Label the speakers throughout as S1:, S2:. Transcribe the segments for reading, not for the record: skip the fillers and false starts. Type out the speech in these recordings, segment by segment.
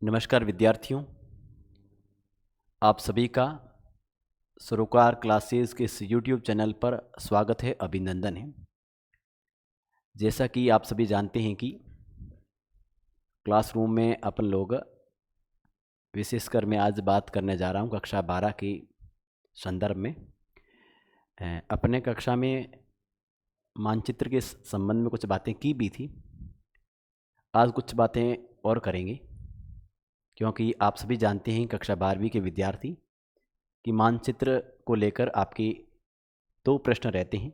S1: नमस्कार विद्यार्थियों, आप सभी का सरोकार क्लासेस के इस यूट्यूब चैनल पर स्वागत है, अभिनंदन है। जैसा कि आप सभी जानते हैं कि क्लासरूम में अपन लोग विशेषकर मैं आज बात करने जा रहा हूँ कक्षा 12 के संदर्भ में। अपने कक्षा में मानचित्र के संबंध में कुछ बातें की भी थी। आज कुछ बातें और करेंगे, क्योंकि आप सभी जानते हैं कक्षा 12वीं के विद्यार्थी कि मानचित्र को लेकर आपके दो प्रश्न रहते हैं।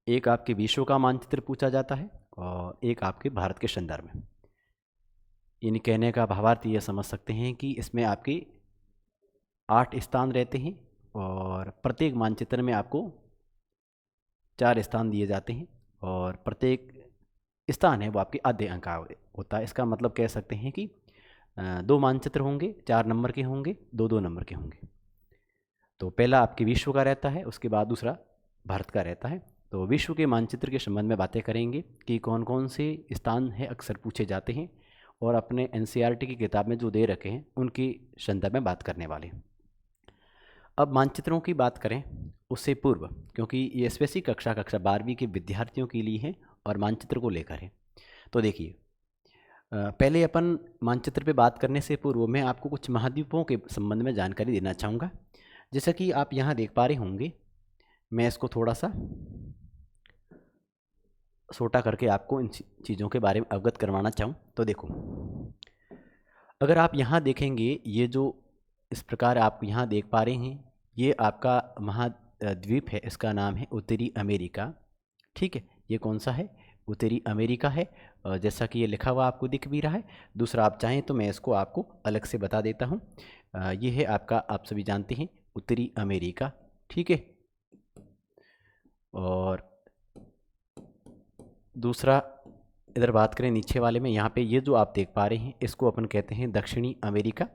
S1: एक आपके विश्व का मानचित्र पूछा जाता है और एक आपके भारत के संदर्भ में। इन कहने का भावार्थ ये समझ सकते हैं कि इसमें आपके 8 स्थान रहते हैं और प्रत्येक मानचित्र में आपको 4 स्थान दिए जाते हैं और प्रत्येक स्थान है वो आपके आधे अंक का होता है। इसका मतलब कह सकते हैं कि 2 मानचित्र होंगे, 4 नंबर के होंगे, 2-2 नंबर के होंगे। तो पहला आपके विश्व का रहता है, उसके बाद दूसरा भारत का रहता है। तो विश्व के मानचित्र के संबंध में बातें करेंगे कि कौन कौन से स्थान है अक्सर पूछे जाते हैं और अपने एनसीईआरटी की किताब में जो दे रखे हैं उनकी संदर्भ में बात करने वाले हैं। अब मानचित्रों की बात करें उससे पूर्व, क्योंकि ये स्पेशली कक्षा 12वीं के विद्यार्थियों के लिए है और मानचित्र को लेकर है। तो देखिए, पहले अपन मानचित्र पे बात करने से पूर्व मैं आपको कुछ महाद्वीपों के संबंध में जानकारी देना चाहूँगा। जैसा कि आप यहाँ देख पा रहे होंगे, मैं इसको थोड़ा सा छोटा करके आपको इन चीज़ों के बारे में अवगत करवाना चाहूँ। तो देखो, अगर आप यहाँ देखेंगे, ये जो इस प्रकार आप यहाँ देख पा रहे हैं, ये आपका महाद्वीप है, इसका नाम है उत्तरी अमेरिका। ठीक है, ये कौन सा है? उत्तरी अमेरिका है। जैसा कि ये लिखा हुआ आपको दिख भी रहा है। दूसरा, आप चाहें तो मैं इसको आपको अलग से बता देता हूँ। ये है आपका, आप सभी जानते हैं, उत्तरी अमेरिका। ठीक है, और दूसरा इधर बात करें नीचे वाले में, यहाँ पे ये जो आप देख पा रहे हैं इसको अपन कहते हैं दक्षिणी अमेरिका।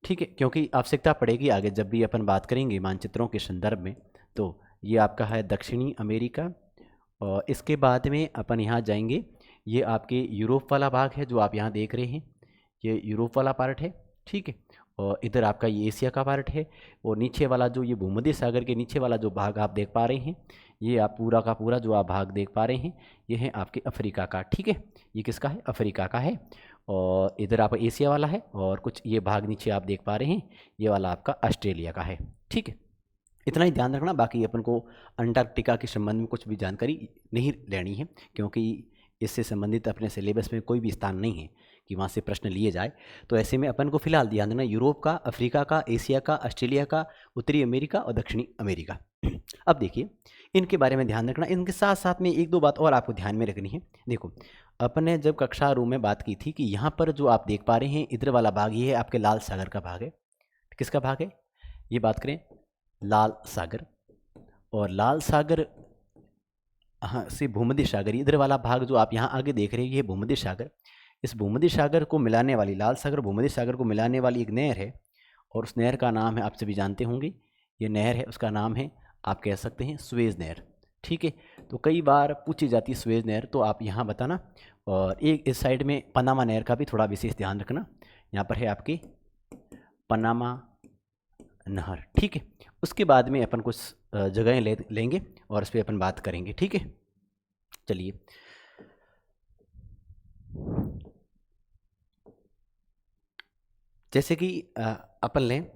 S1: ठीक है, क्योंकि आवश्यकता पड़ेगी आगे जब भी अपन बात करेंगे मानचित्रों के संदर्भ में। तो ये आपका है दक्षिणी अमेरिका। और इसके बाद में अपन यहाँ जाएंगे, ये आपके यूरोप वाला भाग है जो आप यहाँ देख रहे हैं, ये यूरोप वाला पार्ट है। ठीक है, और इधर आपका ये एशिया का पार्ट है। और नीचे वाला जो ये भूमध्य सागर के नीचे वाला जो भाग आप देख पा रहे हैं, ये आप पूरा का पूरा जो आप भाग देख पा रहे हैं, ये है आपके अफ्रीका का। ठीक है, ये किसका है? अफ्रीका का है। और इधर आप एशिया वाला है और कुछ ये भाग नीचे आप देख पा रहे हैं, ये वाला आपका ऑस्ट्रेलिया का है। ठीक है, इतना ही ध्यान रखना। बाकी अपन को अंटार्कटिका के संबंध में कुछ भी जानकारी नहीं लेनी है, क्योंकि इससे संबंधित अपने सिलेबस में कोई भी स्थान नहीं है कि वहाँ से प्रश्न लिए जाए। तो ऐसे में अपन को फिलहाल ध्यान देना यूरोप का, अफ्रीका का, एशिया का, ऑस्ट्रेलिया का, उत्तरी अमेरिका और दक्षिणी अमेरिका। अब देखिए, इनके बारे में ध्यान रखना। इनके साथ साथ में एक दो बात और आपको ध्यान में रखनी है। देखो, अपन ने जब कक्षा रूम में बात की थी कि यहाँ पर जो आप देख पा रहे हैं इधर वाला भाग, ये है आपके लाल सागर का भाग है। किसका भाग है? ये बात करें लाल सागर। और लाल सागर हाँ से भूमध्य सागर, इधर वाला भाग जो आप यहाँ आगे देख रहे हैं, ये भूमध्य सागर। इस भूमध्य सागर को मिलाने वाली, लाल सागर भूमध्य सागर को मिलाने वाली एक नहर है और उस नहर का नाम है, आप सभी जानते होंगे, ये नहर है, उसका नाम है, आप कह सकते हैं, सुएज नहर। ठीक है, तो कई बार पूछी जाती है सुएज नहर, तो आप यहाँ बताना। और एक इस साइड में पनामा नहर का भी थोड़ा विशेष ध्यान रखना। यहाँ पर है आपकी पनामा नहर। ठीक है, उसके बाद में अपन कुछ जगहें लेंगे और इस पर अपन बात करेंगे। ठीक है, चलिए, जैसे कि अपन लें,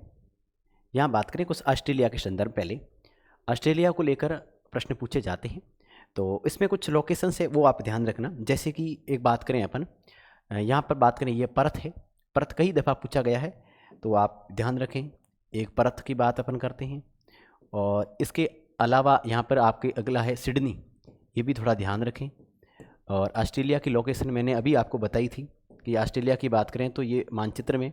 S1: यहाँ बात करें कुछ ऑस्ट्रेलिया के संदर्भ। पहले ऑस्ट्रेलिया को लेकर प्रश्न पूछे जाते हैं, तो इसमें कुछ लोकेशन है वो आप ध्यान रखना। जैसे कि एक बात करें अपन, यहाँ पर बात करें, ये परथ है। परथ कई दफ़ा पूछा गया है, तो आप ध्यान रखें, एक परथ की बात अपन करते हैं। और इसके अलावा यहाँ पर आपके अगला है सिडनी, ये भी थोड़ा ध्यान रखें। और ऑस्ट्रेलिया की लोकेशन मैंने अभी आपको बताई थी कि ऑस्ट्रेलिया की बात करें तो ये मानचित्र में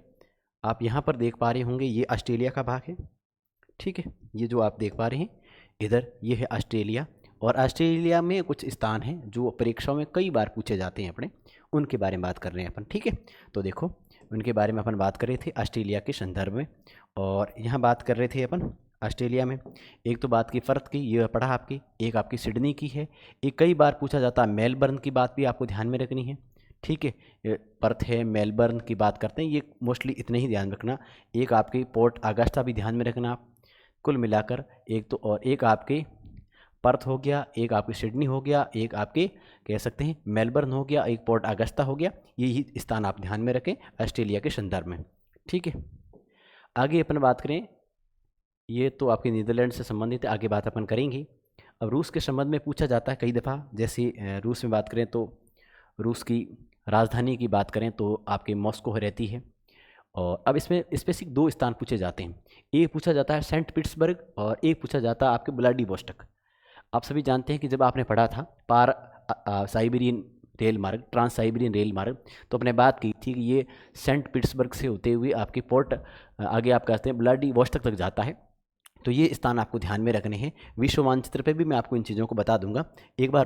S1: आप यहाँ पर देख पा रहे होंगे, ये ऑस्ट्रेलिया का भाग है। ठीक है, ये जो आप देख पा रहे हैं इधर, ये है ऑस्ट्रेलिया। और ऑस्ट्रेलिया में कुछ स्थान हैं जो परीक्षाओं में कई बार पूछे जाते हैं अपने, उनके बारे में बात कर रहे हैं अपन। ठीक है, तो देखो, उनके बारे में अपन बात कर रहे थे ऑस्ट्रेलिया के संदर्भ में। और यहाँ बात कर रहे थे अपन ऑस्ट्रेलिया में, एक तो बात की फ़र्क की, ये पढ़ा आपकी, एक आपकी सिडनी की है, एक कई बार पूछा जाता है मेलबर्न की बात भी आपको ध्यान में रखनी है। ठीक है। पर्थ है, मेलबर्न की बात करते हैं, ये मोस्टली इतने ही ध्यान रखना। एक आपकी पोर्ट अगस्टा भी ध्यान में रखना आप। कुल मिलाकर एक तो, और एक आपके पर्थ हो गया, एक आपकी सिडनी हो गया, एक आपके कह सकते हैं मेलबर्न हो गया, एक पोर्ट अगस्ता हो गया। यही स्थान आप ध्यान में रखें ऑस्ट्रेलिया के संदर्भ में। ठीक है, आगे अपन बात करें, ये तो आपके नीदरलैंड से संबंधित है, आगे बात अपन करेंगे। अब रूस के संबंध में पूछा जाता है कई दफ़ा, जैसे रूस में बात करें तो रूस की राजधानी की बात करें तो आपके मॉस्को रहती है। और अब इसमें स्पेसिफिक दो स्थान पूछे जाते हैं, एक पूछा जाता है सेंट पीटर्सबर्ग और एक पूछा जाता है आपके व्लादिवोस्टोक। आप सभी जानते हैं कि जब आपने पढ़ा था पार साइबेरियन रेल मार्ग, ट्रांस साइबेरियन रेल मार्ग, तो अपने बात की थी कि ये सेंट पीटर्सबर्ग से होते हुए आपके पोर्ट आगे आप कहते हैं व्लादिवोस्टोक तक जाता है। तो ये स्थान आपको ध्यान में रखने हैं। विश्व मानचित्र पे भी मैं आपको इन चीज़ों को बता दूंगा। एक बार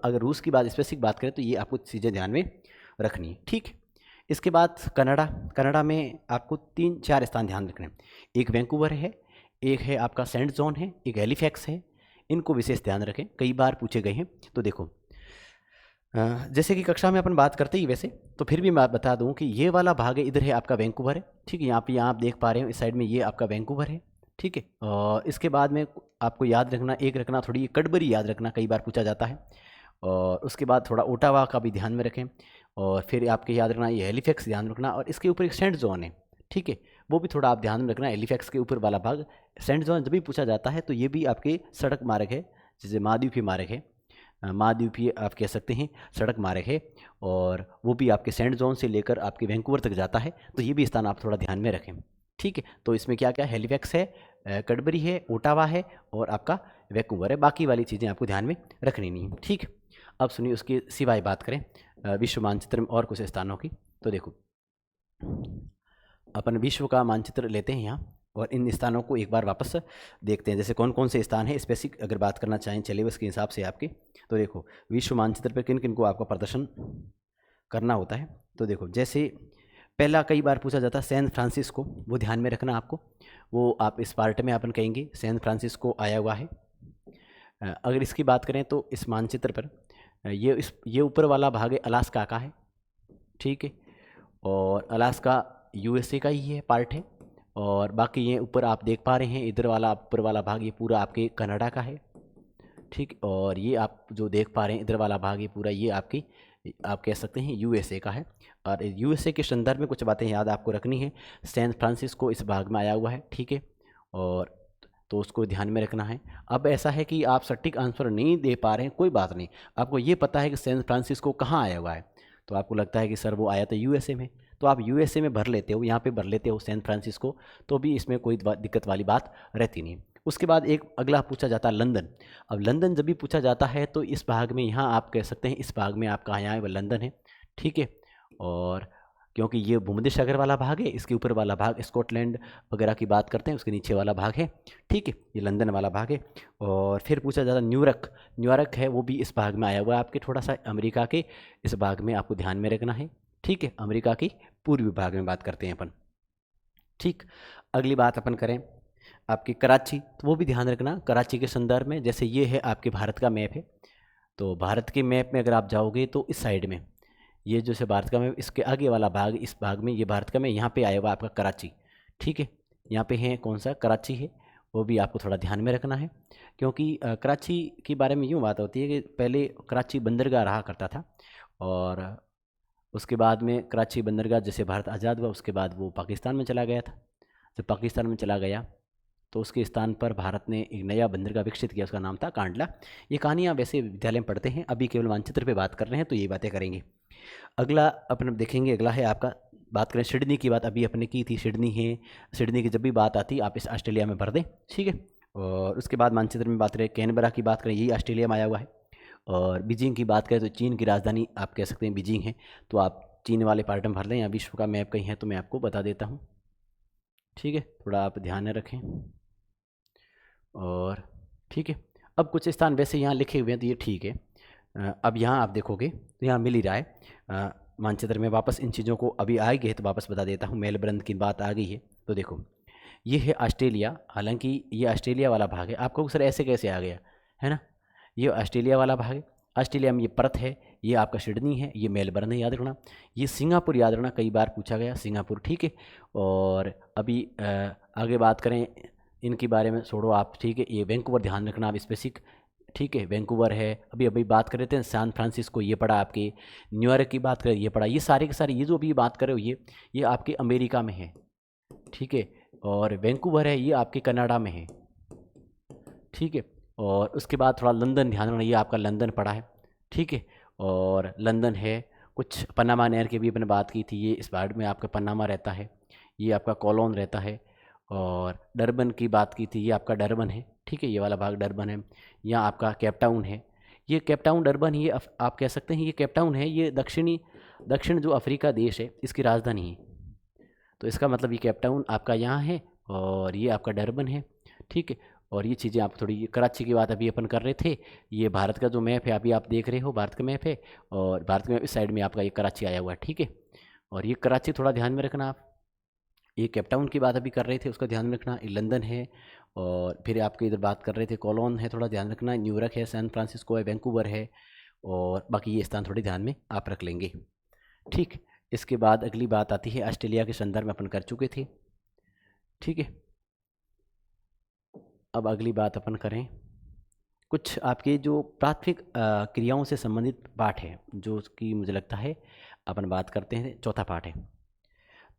S1: अगर रूस की बात स्पेसिफिक बात करें तो ये आपको चीज़ें ध्यान में रखनी है। ठीक, इसके बाद कनाडा। कनाडा में आपको 3-4 स्थान ध्यान रखने हैं। एक वैंकूवर है, एक है आपका सेंट जॉन है, एक हैलिफैक्स है। इनको विशेष ध्यान रखें, कई बार पूछे गए हैं। तो देखो जैसे कि कक्षा में अपन बात करते ही वैसे, तो फिर भी मैं बता दूं कि ये वाला भाग है, इधर है आपका वैंकूवर है। ठीक है, यहाँ आप देख पा रहे हो इस साइड में ये आपका वैंकूवर है। ठीक है, और इसके बाद में आपको याद रखना, एक रखना थोड़ी कडबरी याद रखना, कई बार पूछा जाता है। और उसके बाद थोड़ा ओटावा का भी ध्यान में रखें। और फिर आपके याद रखना ये हैलिफैक्स ध्यान रखना, और इसके ऊपर एक सेंट जॉन है। ठीक है, वो भी थोड़ा आप ध्यान में रखना, हैलिफैक्स के ऊपर वाला भाग। सेंट जॉन जब भी पूछा जाता है तो ये भी आपके सड़क मार्ग है, जैसे महाद्वीपीय मार्ग है, महाद्वीपीय आप कह सकते हैं सड़क मार्ग है, और वो भी आपके सेंट जॉन से लेकर आपके वैंकूवर तक जाता है। तो ये भी स्थान आप थोड़ा ध्यान में रखें। ठीक है, तो इसमें क्या क्या हैलिफैक्स है, कडबरी है, ओटावा है और आपका वैंकूवर है। बाकी वाली चीज़ें आपको ध्यान में रखनी नहीं है। ठीक, अब सुनिए उसके सिवाय बात करें विश्व मानचित्र में और कुछ स्थानों की। तो देखो अपन विश्व का मानचित्र लेते हैं यहाँ, और इन स्थानों को एक बार वापस देखते हैं, जैसे कौन कौन से स्थान हैं स्पेसिफिक अगर बात करना चाहें सिलेबस के हिसाब से आपके। तो देखो विश्व मानचित्र पर किन किन को आपका प्रदर्शन करना होता है। तो देखो जैसे पहला कई बार पूछा जाता है सैन फ्रांसिस्को, वो ध्यान में रखना आपको। वो आप इस पार्ट में अपन कहेंगे सैन फ्रांसिस्को आया हुआ है। अगर इसकी बात करें तो इस मानचित्र पर ये ऊपर वाला भाग है अलास्का का है। ठीक है, और अलास्का यूएसए का ही है, पार्ट है। और बाकी ये ऊपर आप देख पा रहे हैं इधर वाला ऊपर वाला भाग ये पूरा आपके कनाडा का है। ठीक, और ये आप जो देख पा रहे हैं इधर वाला भाग ये पूरा ये आपकी आप कह सकते हैं यूएसए का है। और यूएसए के संदर्भ में कुछ बातें याद आपको रखनी है। सैन फ्रांसिस्को इस भाग में आया हुआ है। ठीक है, और तो उसको ध्यान में रखना है। अब ऐसा है कि आप सटीक आंसर नहीं दे पा रहे हैं, कोई बात नहीं, आपको ये पता है कि सैन फ्रांसिस्को कहाँ आया हुआ है। तो आपको लगता है कि सर वो आया था यूएसए में, तो आप यूएसए में भर लेते हो, यहाँ पे भर लेते हो सैन फ्रांसिस्को, तो भी इसमें कोई दिक्कत वाली बात रहती नहीं। उसके बाद एक अगला पूछा जाता है लंदन। अब लंदन जब भी पूछा जाता है तो इस भाग में यहाँ आप कह सकते हैं इस भाग में आप कहाँ आए वो लंदन है। ठीक है, और क्योंकि ये भूमध्य वाला भाग है, इसके ऊपर वाला भाग स्कॉटलैंड वगैरह की बात करते हैं, उसके नीचे वाला भाग है। ठीक है, ये लंदन वाला भाग है। और फिर पूछा जाता है न्यूयॉर्क है, वो भी इस भाग में आया हुआ है आपके, थोड़ा सा अमेरिका के इस भाग में आपको ध्यान में रखना है। ठीक है, अमेरिका की पूर्वी भाग में बात करते हैं अपन। ठीक, अगली बात अपन करें आपकी कराची, तो वो भी ध्यान रखना कराची के संदर्भ में। जैसे ये है आपके भारत का मैप है, तो भारत के मैप में अगर आप जाओगे तो इस साइड में ये जो से भारत का मैप, इसके आगे वाला भाग, इस भाग में ये भारत का मैप, यहाँ पे आया हुआ आपका कराची। ठीक है, यहाँ पे है कौन सा कराची है, वो भी आपको थोड़ा ध्यान में रखना है। क्योंकि कराची के बारे में यूँ बात होती है कि पहले कराची बंदरगाह रहा करता था, और उसके बाद में कराची बंदरगाह जैसे भारत आज़ाद हुआ उसके बाद वो पाकिस्तान में चला गया था। जब पाकिस्तान में चला गया तो उसके स्थान पर भारत ने एक नया बंदरगाह विकसित किया, उसका नाम था कांडला। ये कहानियाँ वैसे विद्यालय में पढ़ते हैं, अभी केवल मानचित्र पे बात कर रहे हैं तो ये बातें करेंगे। अगला अपन देखेंगे, अगला है आपका, बात करें सिडनी की, बात अभी अपने की थी, सिडनी है। सिडनी की जब भी बात आती आप इस ऑस्ट्रेलिया में भर दें। ठीक है, और उसके बाद मानचित्र में बात करें कैनबरा की बात करें, यही ऑस्ट्रेलिया में आया हुआ है। और बीजिंग की बात करें तो चीन की राजधानी आप कह सकते हैं बीजिंग है, तो आप चीन वाले पार्ट में भर लें, या विश्व का मैप कहीं है तो मैं आपको बता देता हूँ। ठीक है, थोड़ा आप ध्यान में रखें। और ठीक है, अब कुछ स्थान वैसे यहाँ लिखे हुए हैं तो ये ठीक है। अब यहाँ आप देखोगे तो यहाँ मिल ही रहा है मानचित्र में। वापस इन चीज़ों को अभी आ गए तो वापस बता देता हूँ, मेलबर्न की बात आ गई है। तो देखो ये है ऑस्ट्रेलिया, हालांकि ये ऑस्ट्रेलिया वाला भाग है। आपको सर ऐसे कैसे आ गया, है ना, ये ऑस्ट्रेलिया वाला भाग है। ऑस्ट्रेलिया में ये पर्थ है, ये आपका सिडनी है, ये मेलबर्न है, याद रखना। ये सिंगापुर याद रखना, कई बार पूछा गया सिंगापुर, ठीक है। और अभी आगे बात करें इनके बारे में, छोड़ो आप, ठीक है। ये वैंकूवर ध्यान रखना आप स्पेसिफिक, ठीक है, वैंकूवर है। अभी अभी बात कर रहे थे सैन फ्रांसिस्को, ये पड़ा आपके। न्यूयॉर्क की बात करें, ये पड़ा। ये सारे के सारे ये जो अभी बात कर रहे हो ये आपके अमेरिका में है, ठीक है। और वैंकूवर है, ये आपके कनाडा में है, ठीक है। और उसके बाद थोड़ा लंदन ध्यान रखना, ये आपका लंदन पड़ा है, ठीक है। और लंदन है। कुछ पनामा नहर की भी अपने बात की थी, ये इस पार्ट में आपका पनामा रहता है, ये आपका कोलोन रहता है। और डरबन की बात की थी, ये आपका डरबन है, ठीक है, ये वाला भाग डरबन है। यहाँ आपका केपटाउन है, ये केपटाउन डरबन, ये आप कह सकते हैं ये केपटाउन है, ये दक्षिण जो अफ्रीका देश है इसकी राजधानी है। तो इसका मतलब ये केपटाउन आपका यहाँ है और ये आपका डरबन है, ठीक है। और ये चीज़ें आप थोड़ी, कराची की बात अभी अपन कर रहे थे। ये भारत का जो मैप है अभी आप देख रहे हो, भारत का मैप है, और भारत के मैप इस साइड में आपका ये कराची आया हुआ है, ठीक है। और ये कराची थोड़ा ध्यान में रखना आप। ये केपटाउन की बात अभी कर रहे थे, उसका ध्यान में रखना। ये लंदन है, और फिर आपके इधर बात कर रहे थे कोलोन है, थोड़ा ध्यान रखना। न्यूयॉर्क है, सैन फ्रांसिस्को है, वैंकूवर है, और बाकी ये स्थान थोड़े ध्यान में आप रख लेंगे, ठीक। इसके बाद अगली बात आती है, ऑस्ट्रेलिया के संदर्भ में अपन कर चुके थे, ठीक है। अब अगली बात अपन करें, कुछ आपके जो प्राथमिक क्रियाओं से संबंधित पाठ है, जो कि मुझे लगता है अपन बात करते हैं, चौथा पाठ है।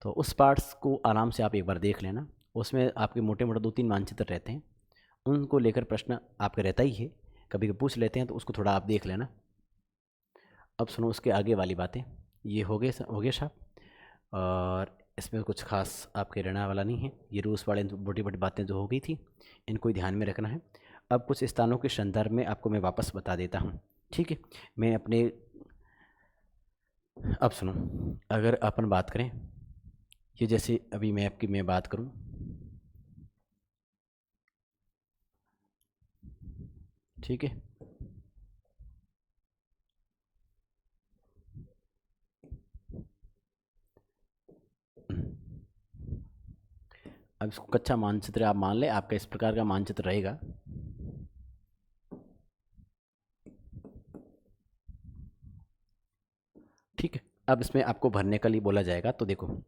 S1: तो उस पार्ट्स को आराम से आप एक बार देख लेना। उसमें आपके मोटे मोटे 2-3 मानचित्र रहते हैं, उनको लेकर प्रश्न आपका रहता ही है, कभी कभी पूछ लेते हैं, तो उसको थोड़ा आप देख लेना। अब सुनो उसके आगे वाली बातें। ये हो गए साहब, और इसमें कुछ खास आपके रहने वाला नहीं है। ये रूस वाले बड़ी बड़ी बातें जो हो गई थी, इनको ही ध्यान में रखना है। अब कुछ स्थानों के संदर्भ में आपको मैं वापस बता देता हूँ, ठीक है। मैं अपने, अब सुनो, अगर अपन बात करें, ये जैसे अभी मैप की मैं बात करूँ, ठीक है। अब इसको कच्चा मानचित्र आप मान लें, आपका इस प्रकार का मानचित्र रहेगा, ठीक है। अब इसमें आपको भरने का लिए बोला जाएगा, तो देखो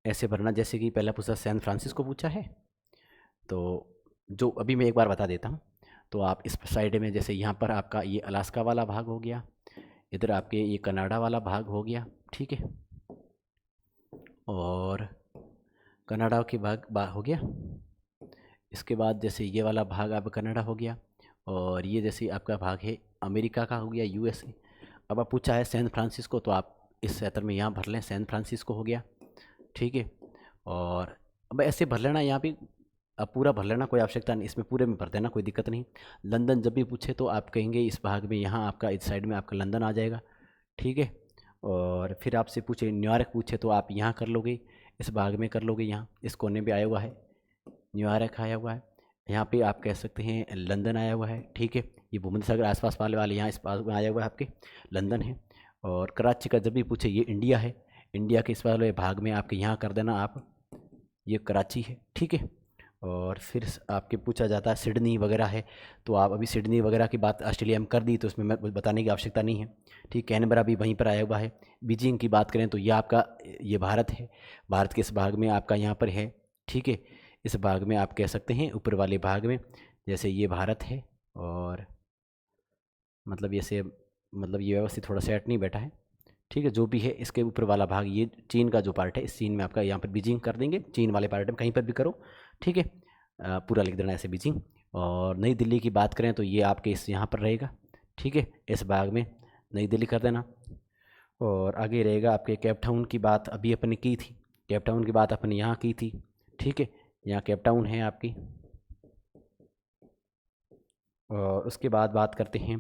S1: ऐसे भरना, जैसे कि पहला पूछा सैन फ्रांसिस्को पूछा है, तो जो अभी मैं एक बार बता देता हूँ। तो आप इस साइड में, जैसे यहाँ पर आपका ये अलास्का वाला भाग हो गया, इधर आपके ये कनाडा वाला भाग हो गया, ठीक है। और कनाडा के भाग हो गया। इसके बाद जैसे ये वाला भाग आपका कनाडा हो गया, और ये जैसे आपका भाग है अमेरिका का हो गया, यूएसए। अब आप पूछा है सैन फ्रांसिस्को, तो आप इस क्षेत्र में यहाँ भर लें, सैन फ्रांसिस्को हो गया, ठीक है। और अब ऐसे भर लेना यहाँ पे, अब पूरा भर लेना, कोई आवश्यकता नहीं, इसमें पूरे में भर देना, कोई दिक्कत नहीं। लंदन जब भी पूछे तो आप कहेंगे इस भाग में, यहाँ आपका इस साइड में आपका लंदन आ जाएगा, ठीक है। और फिर आपसे पूछे न्यूयॉर्क पूछे, तो आप यहाँ कर लोगे, इस भाग में कर लोगे, यहाँ इस कोने पे आया हुआ है न्यूयॉर्क आया हुआ है। यहाँ पे आप कह सकते हैं लंदन आया हुआ है, ठीक है। ये भूमध्य सागर आसपास वाले यहाँ इस पास में आया हुआ है आपके, लंदन है। और कराची का जब भी पूछे, ये इंडिया है, इंडिया के इस वाले भाग में आपके यहाँ कर देना आप, ये कराची है, ठीक है। और फिर आपके पूछा जाता है सिडनी वगैरह है, तो आप अभी सिडनी वगैरह की बात ऑस्ट्रेलिया में कर दी, तो उसमें मैं बताने की आवश्यकता नहीं है, ठीक। कैनबरा भी वहीं पर आया हुआ है। बीजिंग की बात करें तो ये आपका, ये भारत है, भारत के इस भाग में आपका यहाँ पर है, ठीक है। इस भाग में आप कह सकते हैं ऊपर वाले भाग में, जैसे ये भारत है, और मतलब ये व्यवस्थित थोड़ा सेट नहीं बैठा है, ठीक है। जो भी है इसके ऊपर वाला भाग, ये चीन का जो पार्ट है, इस चीन में आपका यहाँ पर बीजिंग कर देंगे, चीन वाले पार्ट में कहीं पर भी करो, ठीक है। पूरा लिख देना ऐसे बीजिंग। और नई दिल्ली की बात करें तो ये आपके इस यहाँ पर रहेगा, ठीक है, इस भाग में नई दिल्ली कर देना। और आगे रहेगा आपके केपटाउन की बात अभी अपने की थी, केपटाउन की बात अपने यहाँ की थी, ठीक है। यहाँ केपटाउन है आपकी। और उसके बाद बात करते हैं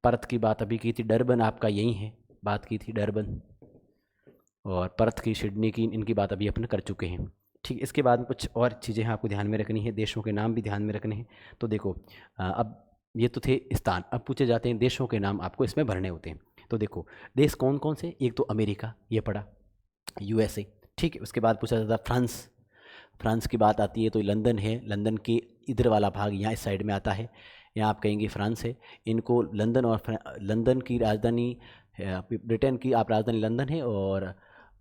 S1: पर्थ की बात अभी की थी, डरबन आपका यही है, बात की थी डरबन। और पर्थ की, सिडनी की, इनकी बात अभी अपन कर चुके हैं, ठीक। इसके बाद में कुछ और चीज़ें आपको ध्यान में रखनी है, देशों के नाम भी ध्यान में रखने हैं। तो देखो अब ये तो थे स्थान, अब पूछे जाते हैं देशों के नाम, आपको इसमें भरने होते हैं। तो देखो देश कौन कौन से, एक तो अमेरिका, ये पड़ा, यूएसए, ठीक है। उसके बाद पूछा जाता है फ्रांस, फ्रांस की बात आती है तो लंदन है, लंदन के इधर वाला भाग यहाँ इस साइड में आता है, यहाँ आप कहेंगे फ्रांस है। इनको लंदन और लंदन की राजधानी ब्रिटेन की आप राजधानी लंदन है, और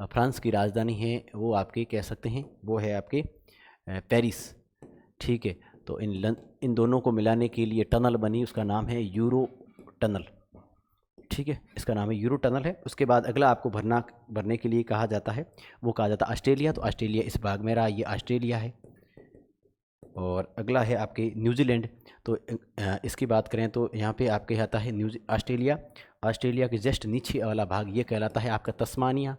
S1: फ्रांस की राजधानी है वो आपके कह सकते हैं वो है आपके पेरिस। ठीक है, तो इन दोनों को मिलाने के लिए टनल बनी, उसका नाम है यूरो टनल। ठीक है, इसका नाम है यूरो टनल है। उसके बाद अगला आपको भरने के लिए कहा जाता है, वो कहा जाता है ऑस्ट्रेलिया। तो ऑस्ट्रेलिया इस भाग में रहा, ये ऑस्ट्रेलिया है। और अगला है आपके न्यूजीलैंड। तो इसकी बात करें तो यहाँ पे आपके आता है ऑस्ट्रेलिया। ऑस्ट्रेलिया के जस्ट नीचे वाला भाग ये कहलाता है आपका तस्मानिया,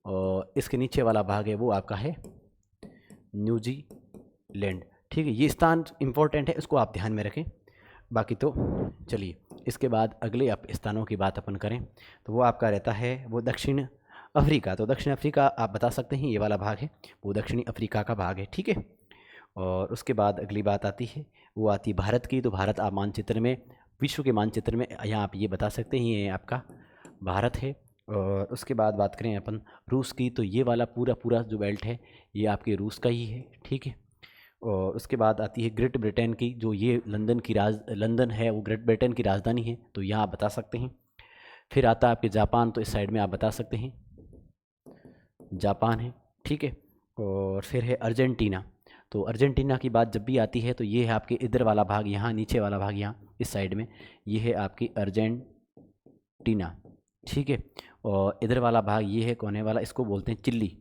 S1: और इसके नीचे वाला भाग है वो आपका है न्यूजीलैंड। ठीक है, ये स्थान इम्पोर्टेंट है, इसको आप ध्यान में रखें। बाकी तो चलिए, इसके बाद अगले स्थानों की बात अपन करें तो वो आपका रहता है वो दक्षिण अफ्रीका। तो दक्षिण अफ्रीका आप बता सकते हैं ये वाला भाग है, वो दक्षिणी अफ्रीका का भाग है। ठीक है, और उसके बाद अगली बात आती है वो आती है भारत की। तो भारत आप मानचित्र में, विश्व के मानचित्र में यहाँ आप ये बता सकते हैं ये आपका भारत है। और उसके बाद बात करें अपन रूस की, तो ये वाला पूरा पूरा जो बेल्ट है ये आपके रूस का ही है। ठीक है, और उसके बाद आती है ग्रेट ब्रिटेन की, जो ये लंदन है वो ग्रेट ब्रिटेन की राजधानी है, तो यहाँ आप बता सकते हैं। फिर आता है आपके जापान, तो इस साइड में आप बता सकते हैं जापान है। ठीक है, और फिर है अर्जेंटीना। तो अर्जेंटीना की बात जब भी आती है तो ये है आपके इधर वाला भाग, यहाँ नीचे वाला भाग, यहाँ इस साइड में ये है आपकी अर्जेंटीना। ठीक है, और इधर वाला भाग ये है कोने वाला, इसको बोलते हैं चिल्ली।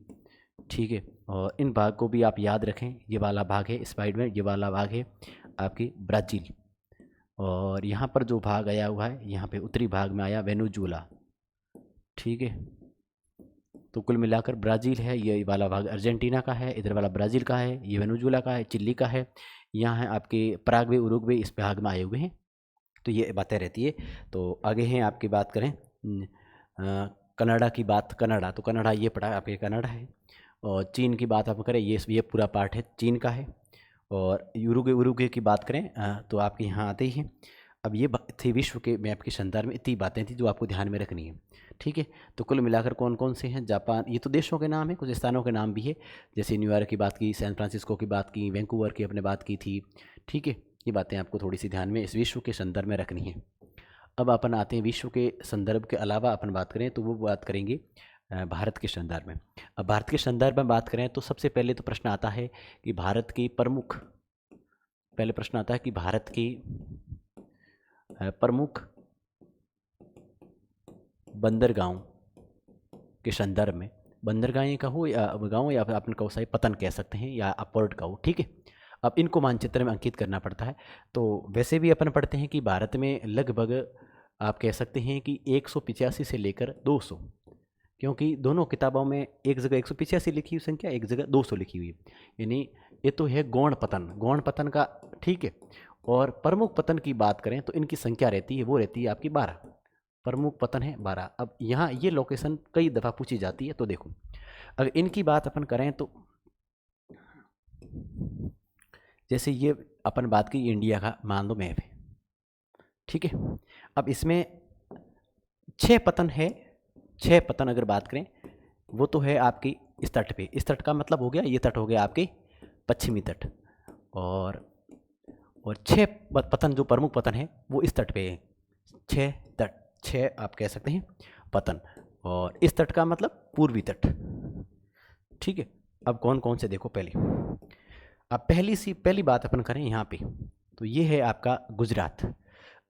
S1: ठीक है, और इन भाग को भी आप याद रखें, ये वाला भाग है इस साइड में, ये वाला भाग है आपकी ब्राज़ील। और यहाँ पर जो भाग आया हुआ है, यहाँ पे उत्तरी भाग में आया वेनेजुएला। ठीक है, तो कुल मिलाकर ब्राज़ील है, ये वाला भाग अर्जेंटीना का है, इधर वाला ब्राज़ील का है, ये वेनेजुएला का है, चिली का है, यहाँ है आपके पराग्वे उरुग्वे इस भाग में आए हुए हैं। तो ये बातें रहती है। तो आगे हैं आपकी बात करें कनाडा की बात, कनाडा, तो कनाडा ये पड़ा आपके कनाडा है। और चीन की बात आप करें, ये पूरा पार्ट है चीन का है। और उरुग्वे की बात करें तो आपके यहाँ आते ही हैं। अब ये थी विश्व के मैप के संदर्भ में इतनी बातें थी जो आपको ध्यान में रखनी है। ठीक है, तो कुल मिलाकर कौन कौन से हैं, जापान, ये तो देशों के नाम है, कुछ स्थानों के नाम भी है, जैसे न्यूयॉर्क की बात की, सैन फ्रांसिस्को की बात की, वैंकूवर की अपने बात की थी। ठीक है, ये बातें आपको थोड़ी सी ध्यान में इस विश्व के संदर्भ में रखनी है। अब अपन आते हैं विश्व के संदर्भ के अलावा अपन बात करें तो वो बात करेंगे भारत के संदर्भ में। अब भारत के संदर्भ में बात करें तो सबसे पहले तो प्रश्न आता है कि भारत के प्रमुख, पहले प्रश्न आता है कि भारत की प्रमुख बंदरगाहों के संदर्भ में, बंदरगाहें कहो या गाँव, या अपन कहो सही पतन कह सकते हैं, या अपोर्ट कहो। ठीक है, अब इनको मानचित्र में अंकित करना पड़ता है। तो वैसे भी अपन पढ़ते हैं कि भारत में लगभग आप कह सकते हैं कि 185 से लेकर 200, क्योंकि दोनों किताबों में एक जगह 185 लिखी हुई संख्या, एक जगह 200 लिखी हुई है, यानी ये तो है गौण पतन का। ठीक है, और प्रमुख पतन की बात करें तो इनकी संख्या रहती है, वो रहती है आपकी 12, प्रमुख पतन है 12। अब यहाँ ये लोकेशन कई दफ़ा पूछी जाती है, तो देखो अगर इनकी बात अपन करें तो जैसे ये अपन बात की इंडिया का मान लो मैप है। ठीक है, अब इसमें 6 पतन है, 6 पतन अगर बात करें वो तो है आपकी इस तट पे, इस तट का मतलब हो गया, ये तट हो गया आपके पश्चिमी तट, और 6 पतन जो प्रमुख पतन है वो इस तट पे है। 6 तट, 6 आप कह सकते हैं पतन, और इस तट का मतलब पूर्वी तट। ठीक है, अब कौन कौन से देखो, पहले अब पहली बात अपन करें यहाँ पे, तो ये है आपका गुजरात।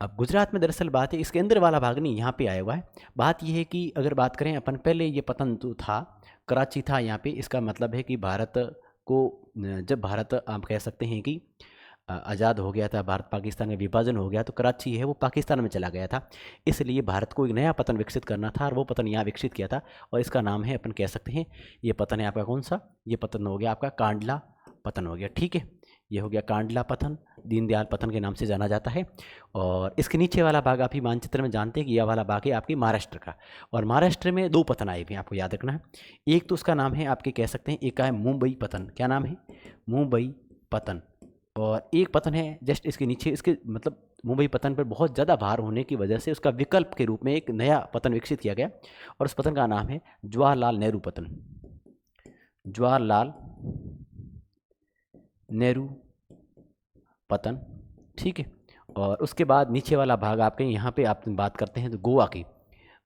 S1: अब गुजरात में दरअसल बात है, इसके अंदर वाला भाग नहीं, यहाँ पे आया हुआ है। बात ये है कि अगर बात करें अपन, पहले ये पतन जो था कराची था यहाँ पे, इसका मतलब है कि भारत को, जब भारत आप कह सकते हैं कि आज़ाद हो गया था, भारत पाकिस्तान में विभाजन हो गया, तो कराची है वो पाकिस्तान में चला गया था। इसलिए भारत को एक नया पतन विकसित करना था, और वो पतन यहाँ विकसित किया था, और इसका नाम है, अपन कह सकते हैं ये पतन है आपका कौन सा, ये पतन हो गया आपका कांडला पतन हो गया। ठीक है, ये हो गया कांडला पतन, दीनदयाल पतन के नाम से जाना जाता है। और इसके नीचे वाला भाग आप ही मानचित्र में जानते हैं कि यह वाला भाग है आपकी महाराष्ट्र का, और महाराष्ट्र में 2 पतन आए हुए हैं, आपको याद रखना है। एक तो उसका नाम है आपके कह सकते हैं, एक का है मुंबई पतन, क्या नाम है, मुंबई पतन, और एक पतन है जस्ट इसके नीचे, इसके मतलब मुंबई पतन पर बहुत ज़्यादा भार होने की वजह से उसका विकल्प के रूप में एक नया पतन विकसित किया गया, और उस पतन का नाम है जवाहरलाल नेहरू पतन, जवाहरलाल नेहरू पतन। ठीक है। और उसके बाद नीचे वाला भाग आपके यहाँ पे आप बात करते हैं तो गोवा की,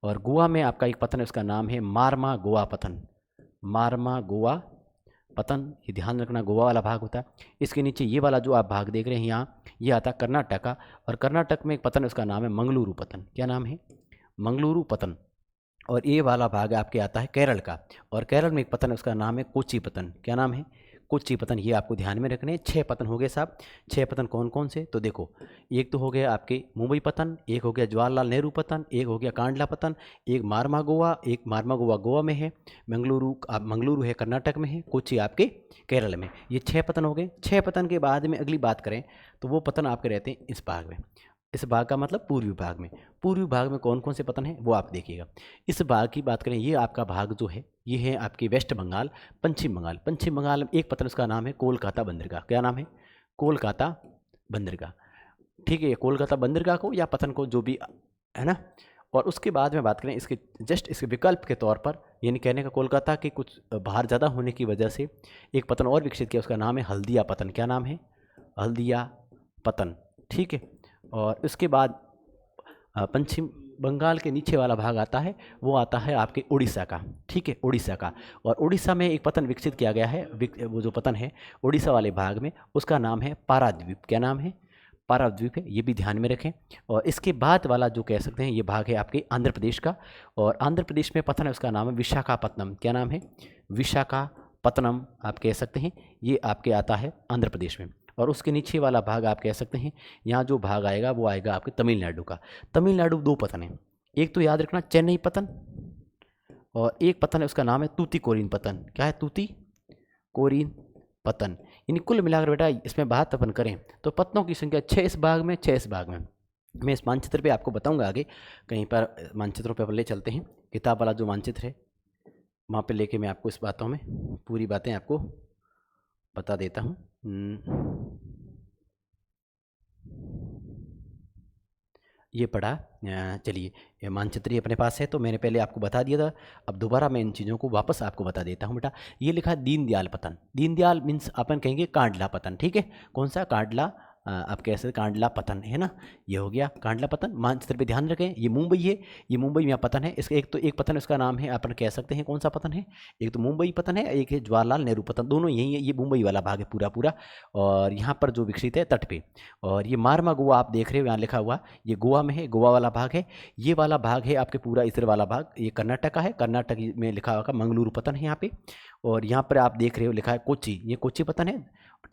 S1: और गोवा में आपका एक पतन है, उसका नाम है मारमा गोवा पतन। मारमा गोवा पतन, ये ध्यान रखना, गोवा वाला भाग होता है। इसके नीचे ये वाला जो आप भाग देख रहे हैं यहाँ, ये आता है कर्नाटका, और कर्नाटक में एक पतन है, उसका नाम है मंगलुरु पतन। क्या नाम है? मंगलुरु पतन। और ये वाला भाग आपके आता है केरल का, और केरल में एक पतन है, उसका नाम है कोची पतन। क्या नाम है? कोची पतन। ये आपको ध्यान में रखने हैं। 6 पतन हो गए साहब। 6 पतन कौन कौन से? तो देखो, एक तो हो गया आपके मुंबई पतन, एक हो गया जवाहरलाल नेहरू पतन, एक हो गया कांडला पतन, एक मारमा गोवा, एक मारमा गोवा गोवा में है, मंगलुरु है कर्नाटक में है, कोची आपके केरल में। ये 6 पतन हो गए। 6 पतन के बाद में अगली बात करें तो वो पतन आपके रहते हैं इस भाग में। इस भाग का मतलब पूर्वी भाग में। पूर्वी भाग में कौन कौन से पतन हैं वो आप देखिएगा। इस भाग की बात करें, ये आपका भाग जो है ये है आपकी वेस्ट बंगाल, पश्चिम बंगाल। पश्चिम बंगाल में एक पतन, उसका नाम है कोलकाता बंदरगाह। क्या नाम है? कोलकाता बंदरगाह। ठीक है, कोलकाता बंदरगाह को या पतन को जो भी है ना। और उसके बाद में बात करें इसके जस्ट इसके विकल्प के तौर पर, यानी कहने का कोलकाता के कुछ भार ज़्यादा होने की वजह से एक पतन और विकसित किया, उसका नाम है हल्दिया पतन। क्या नाम है? हल्दिया पतन। ठीक है। और उसके बाद पश्चिम बंगाल के नीचे वाला भाग आता है, वो आता है आपके उड़ीसा का। ठीक है, उड़ीसा का। और उड़ीसा में एक पतन विकसित किया गया है, वो जो पतन है उड़ीसा वाले भाग में, उसका नाम है पाराद्वीप। क्या नाम है? पाराद्वीप है। ये भी ध्यान में रखें। और इसके बाद वाला जो कह सकते हैं ये भाग है आपके आंध्र प्रदेश का, और आंध्र प्रदेश में पतन है, उसका नाम है विशाखापत्तनम। क्या नाम है? विशाखापत्तनम आप कह सकते हैं। ये आपके आता है आंध्र प्रदेश में। और उसके नीचे वाला भाग आप कह सकते हैं, यहाँ जो भाग आएगा वो आएगा आपके तमिलनाडु का। तमिलनाडु 2 पतन है, एक तो याद रखना चेन्नई पतन, और एक पतन है उसका नाम है तूतीकोरिन पतन। क्या है? तूतीकोरिन पतन। यानी कुल मिलाकर बेटा इसमें बात अपन करें तो पतनों की संख्या 6 इस भाग में, 6 इस भाग में। मैं इस मानचित्र पे आपको बताऊंगा आगे, कहीं पर मानचित्रों पे अपन ले चलते हैं। किताब वाला जो मानचित्र है वहाँ पे लेके मैं आपको इस बातों में पूरी बातें आपको बता देता हूँ। ये पढ़ा। चलिए, ये मानचित्र ही अपने पास है तो मैंने पहले आपको बता दिया था, अब दोबारा मैं इन चीज़ों को वापस आपको बता देता हूँ बेटा। ये लिखा है दीनदयाल पतन। दीनदयाल मीन्स अपन कहेंगे कांडला पतन। ठीक है, कौन सा? कांडला। आप कह सकते कांडला पतन है ना, ये हो गया कांडला पतन। मानचित्र पे ध्यान रखें, ये मुंबई है, ये मुंबई में पतन है। इसका एक पतन उसका नाम है, अपन कह सकते हैं कौन सा पतन है? एक तो मुंबई पतन है, एक है जवाहरलाल नेहरू पतन, दोनों यही है। ये मुंबई वाला भाग है पूरा पूरा, और यहाँ पर जो विकसित है तट पे। और ये मारमा गोवा आप देख रहे हो यहाँ लिखा हुआ, ये गोवा में है, गोवा वाला भाग है। ये वाला भाग है आपके पूरा इधर वाला भाग, ये कर्नाटक का है, कर्नाटक में लिखा हुआ मंगलुरु पतन है यहाँ पे। और यहाँ पर आप देख रहे हो लिखा है कोची, ये कोची पतन है।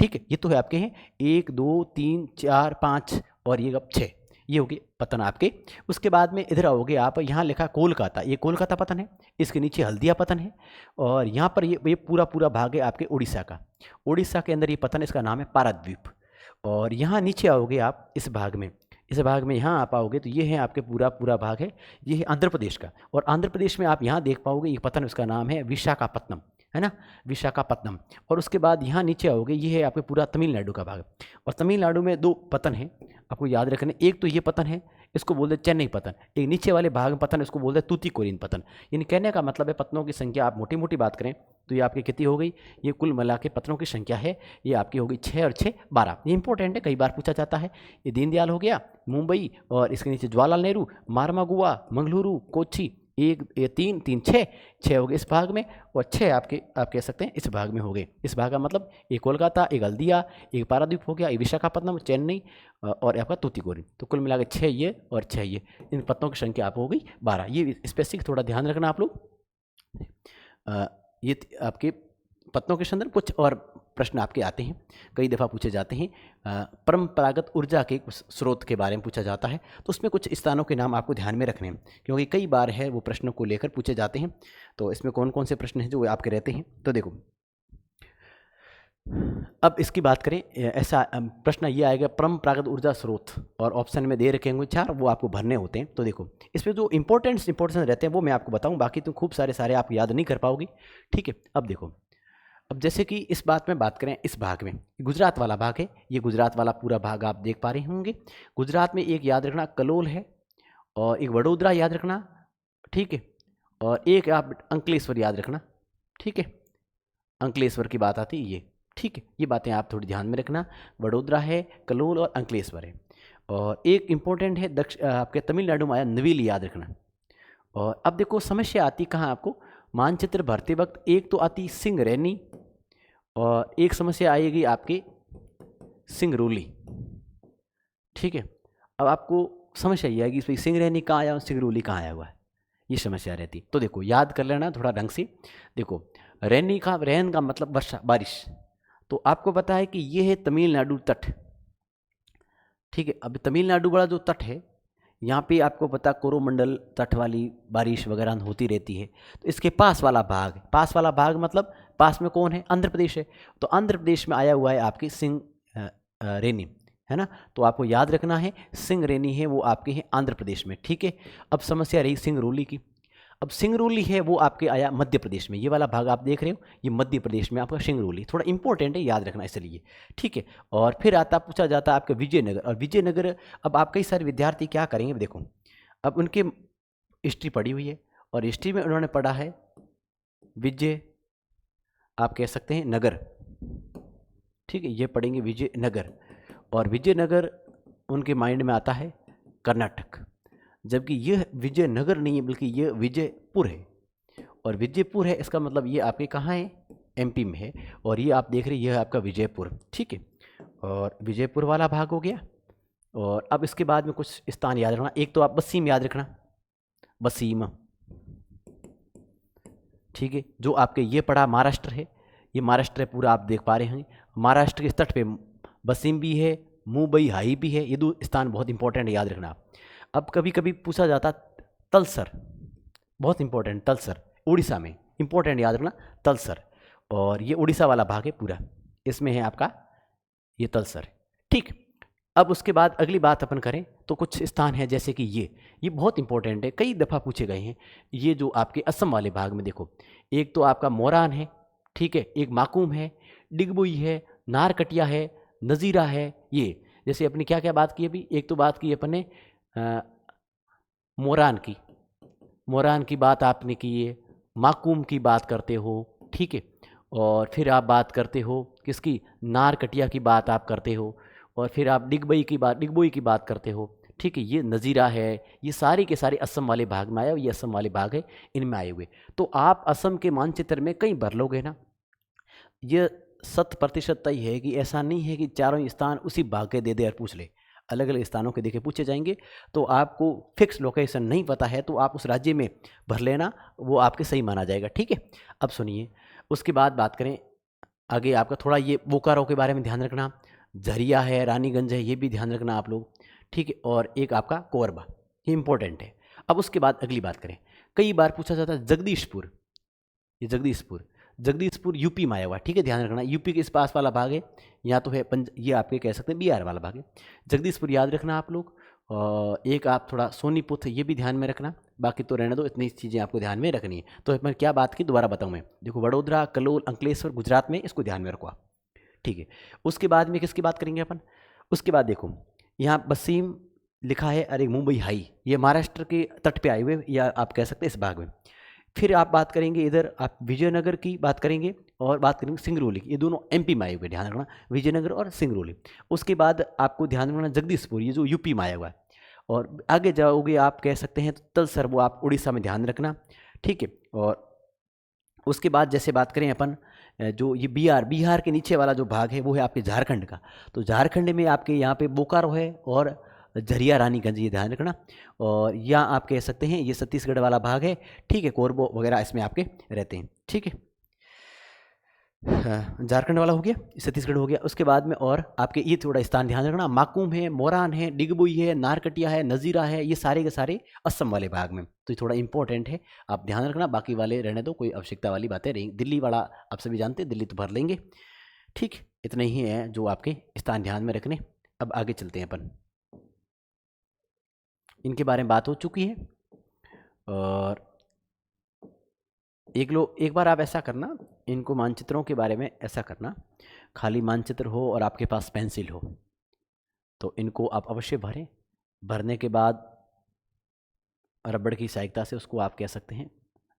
S1: ठीक है, ये तो है आपके हैं 1 2 3 4 5 और ये अब 6, ये होगी पतन आपके। उसके बाद में इधर आओगे आप, यहाँ लिखा कोलकाता, ये कोलकाता पतन है। इसके नीचे हल्दिया पतन है। और यहाँ पर ये पूरा पूरा भाग है आपके उड़ीसा का। उड़ीसा के अंदर ये पतन है, इसका नाम है पाराद्वीप। और यहाँ नीचे आओगे आप इस भाग में, इस भाग में यहाँ आप आओगे तो ये है आपके पूरा पूरा भाग है, ये है आंध्र प्रदेश का। और आंध्र प्रदेश में आप यहाँ देख पाओगे ये पतन, उसका नाम है विशाखापत्तनम, है ना, विशाखापत्तनम। और उसके बाद यहाँ नीचे आओगे, ये है आपके पूरा तमिलनाडु का भाग। और तमिलनाडु में 2 पतन हैं आपको याद रखने, एक तो ये पतन है, इसको बोलते हैं चेन्नई पतन। एक नीचे वाले भाग में पतन है, इसको बोलते हैं तूतीकोरिन पतन। यानी कहने का मतलब है पतनों की संख्या आप मोटी मोटी बात करें तो ये आपकी कितनी हो गई? ये कुल मिला के पतनों की संख्या है ये आपकी हो गई 6 और 6 12। ये इंपॉर्टेंट है, कई बार पूछा जाता है। ये दीनदयाल हो गया, मुंबई, और इसके नीचे जवाहरलाल नेहरू, मारमा गोवा, मंगलुरु, कोची, 1 ये 3 3 6 हो गए इस भाग में, और 6 आपके आप कह सकते हैं इस भाग में हो गए। इस भाग का मतलब एक कोलकाता, एक हल्दिया, एक पारादीप हो गया, एक विशाखापत्तनम, चेन्नई, और आपका तूतीकोरिन। तो कुल मिला के 6 ये और 6 ये, इन पत्तों की संख्या आप हो गई 12। ये स्पेसिफिक थोड़ा ध्यान रखना आप लोग। ये आपके पत्तों के संदर्भ कुछ और प्रश्न आपके आते हैं, कई दफ़ा पूछे जाते हैं। परंपरागत ऊर्जा के स्रोत के बारे में पूछा जाता है, तो उसमें कुछ स्थानों के नाम आपको ध्यान में रखने हैं, क्योंकि कई बार है वो प्रश्नों को लेकर पूछे जाते हैं। तो इसमें कौन कौन से प्रश्न हैं जो आपके रहते हैं, तो देखो अब इसकी बात करें, ऐसा प्रश्न ये आएगा परंपरागत ऊर्जा स्रोत, और ऑप्शन में दे रखे होंगे 4, वो आपको भरने होते हैं। तो देखो इसमें जो इंपॉर्टेंस रहते हैं वो मैं आपको बताऊं, बाकी तो खूब सारे आप याद नहीं कर पाओगे। ठीक है, अब देखो, अब जैसे कि इस बात में बात करें, इस भाग में गुजरात वाला भाग है, ये गुजरात वाला पूरा भाग आप देख पा रहे होंगे। गुजरात में एक याद रखना कलोल है, और एक वडोदरा याद रखना, ठीक है, और एक आप अंकलेश्वर याद रखना। ठीक है, अंकलेश्वर की बात आती है ये, ठीक है, ये बातें आप थोड़ी ध्यान में रखना। वडोदरा है, कलोल और अंकलेश्वर है। और एक इम्पोर्टेंट है आपके तमिलनाडु में आया नवेली, याद रखना। और अब देखो समस्या आती कहाँ आपको, मानचित्र भरते वक्त एक तो आती सिंगरैनी और एक समस्या आएगी आपकी सिंगरौली। ठीक है, अब आपको समस्या ये आएगी भाई सिंगरैनी कहाँ आया और सिंगरौली कहाँ आया हुआ है, ये समस्या रहती। तो देखो याद कर लेना थोड़ा ढंग से। देखो रैनी का, रैन का मतलब वर्षा, बारिश। तो आपको पता है कि ये है तमिलनाडु तट। ठीक है, अब तमिलनाडु वाला जो तट है, यहाँ पे आपको पता कोरोमंडल तट वाली बारिश वगैरह होती रहती है। तो इसके पास वाला भाग, पास वाला भाग मतलब पास में कौन है, आंध्र प्रदेश है। तो आंध्र प्रदेश में आया हुआ है आपकी रेनी, है ना। तो आपको याद रखना है सिंगरैनी है वो आपके हैं आंध्र प्रदेश में। ठीक है, अब समस्या रही सिंगरौली की। अब सिंगरौली है वो आपके आया मध्य प्रदेश में, ये वाला भाग आप देख रहे हो, ये मध्य प्रदेश में आपका सिंगरौली, थोड़ा इंपॉर्टेंट है, याद रखना इसलिए। ठीक है, और फिर आता पूछा जाता है आपका विजयनगर। और विजयनगर, अब आप कई सारे विद्यार्थी क्या करेंगे, देखो अब उनके हिस्ट्री पढ़ी हुई है और हिस्ट्री में उन्होंने पढ़ा है विजय, आप कह सकते हैं नगर। ठीक है, ये पढ़ेंगे विजयनगर, और विजयनगर उनके माइंड में आता है कर्नाटक, जबकि यह विजयनगर नहीं है बल्कि यह विजयपुर है। और विजयपुर है इसका मतलब ये आपके कहाँ है, एमपी में है। और ये आप देख रहे हैं, यह है आपका विजयपुर। ठीक है, और विजयपुर वाला भाग हो गया। और अब इसके बाद में कुछ स्थान याद रखना। एक तो आप बसीम याद रखना, बसीम। ठीक है, जो आपके ये पड़ा महाराष्ट्र है, ये महाराष्ट्र है पूरा, आप देख पा रहे हैं। महाराष्ट्र के तट पे बसीम भी है, मुंबई हाई भी है, ये दो स्थान बहुत इंपॉर्टेंट है, याद रखना आप। अब कभी कभी पूछा जाता तलसर, बहुत इंपॉर्टेंट, तलसर उड़ीसा में, इंपॉर्टेंट याद रखना तलसर। और ये उड़ीसा वाला भाग है पूरा, इसमें है आपका ये तलसर। ठीक, अब उसके बाद अगली बात अपन करें तो कुछ स्थान है जैसे कि ये बहुत इंपॉर्टेंट है, कई दफ़ा पूछे गए हैं। ये जो आपके असम वाले भाग में देखो, एक तो आपका मोरान है, ठीक है, एक माकूम है, डिगबुई है, नारकटिया है, नज़ीरा है। ये जैसे अपनी क्या क्या बात की अभी, एक तो बात की अपन ने मोरान की बात आपने की है, माकूम की बात करते हो। ठीक है, और फिर आप बात करते हो किसकी, नारकटिया की बात आप करते हो, और फिर आप डिगबोई की बात करते हो। ठीक है, ये नज़ीरा है, ये सारे के सारे असम वाले भाग में आया, ये असम वाले भाग है, इनमें आए हुए। तो आप असम के मानचित्र में कहीं भर लोगे ना, ये 100% तय है कि ऐसा नहीं है कि चारों स्थान उसी भाग के दे दे और पूछ ले, अलग अलग स्थानों के देखे पूछे जाएंगे। तो आपको फिक्स लोकेशन नहीं पता है तो आप उस राज्य में भर लेना, वो आपके सही माना जाएगा। ठीक है, अब सुनिए, उसके बाद बात करें आगे, आपका थोड़ा ये बोकारो के बारे में ध्यान रखना, झरिया है, रानीगंज है, ये भी ध्यान रखना आप लोग। ठीक है, और एक आपका कोरबा, ये इंपॉर्टेंट है। अब उसके बाद अगली बात करें, कई बार पूछा जाता है जगदीशपुर, ये जगदीशपुर यूपी में आया हुआ है। ठीक है, ध्यान रखना, यूपी के इस पास वाला भाग है, या तो है ये आपके कह सकते हैं बिहार वाला भाग है। जगदीशपुर याद रखना आप लोग। और एक आप थोड़ा सोनीपत, ये भी ध्यान में रखना। बाकी तो रहने दो, इतनी चीज़ें आपको ध्यान में रखनी है। तो मैं क्या बात की दोबारा बताऊँ मैं, देखो वडोदरा, कलोल, अंकलेश्वर गुजरात में, इसको ध्यान में रखो आप। ठीक है, उसके बाद में किसकी बात करेंगे अपन, उसके बाद देखो यहाँ बसीम लिखा है, अरे मुंबई हाई, ये महाराष्ट्र के तट पे आए हुए, या आप कह सकते हैं इस भाग में। फिर आप बात करेंगे इधर, आप विजयनगर की बात करेंगे और बात करेंगे सिंगरौली की, ये दोनों एमपी में आए हुए, ध्यान रखना विजयनगर और सिंगरौली। उसके बाद आपको ध्यान रखना जगदीशपुर, ये जो यूपी में आया हुआ है। और आगे जाओगे आप कह सकते हैं तो तलसर, वो आप उड़ीसा में, ध्यान रखना। ठीक है, और उसके बाद जैसे बात करें अपन, जो ये बिहार के नीचे वाला जो भाग है वो है आपके झारखंड का। तो झारखंड में आपके यहाँ पे बोकारो है और झरिया रानीगंज, ये ध्यान रखना। और यहाँ आप कह सकते हैं ये छत्तीसगढ़ वाला भाग है। ठीक है, कोरबो वगैरह इसमें आपके रहते हैं। ठीक है, हाँ, झारखंड वाला हो गया, छत्तीसगढ़ हो गया। उसके बाद में और आपके ये थोड़ा स्थान ध्यान रखना, माकूम है, मोरान है, डिगबुई है, नारकटिया है, नज़ीरा है, ये सारे के सारे असम वाले भाग में। तो ये थोड़ा इंपॉर्टेंट है, आप ध्यान रखना। बाकी वाले रहने दो, कोई आवश्यकता वाली बातें रही। दिल्ली वाला आप सभी जानते हैं, दिल्ली तो भर लेंगे। ठीक, इतने ही हैं जो आपके स्थान ध्यान में रखने। अब आगे चलते हैं अपन, इनके बारे में बात हो चुकी है। और एक बार आप ऐसा करना, इनको मानचित्रों के बारे में ऐसा करना, खाली मानचित्र हो और आपके पास पेंसिल हो तो इनको आप अवश्य भरें। भरने के बाद रबड़ की सहायता से उसको आप कह सकते हैं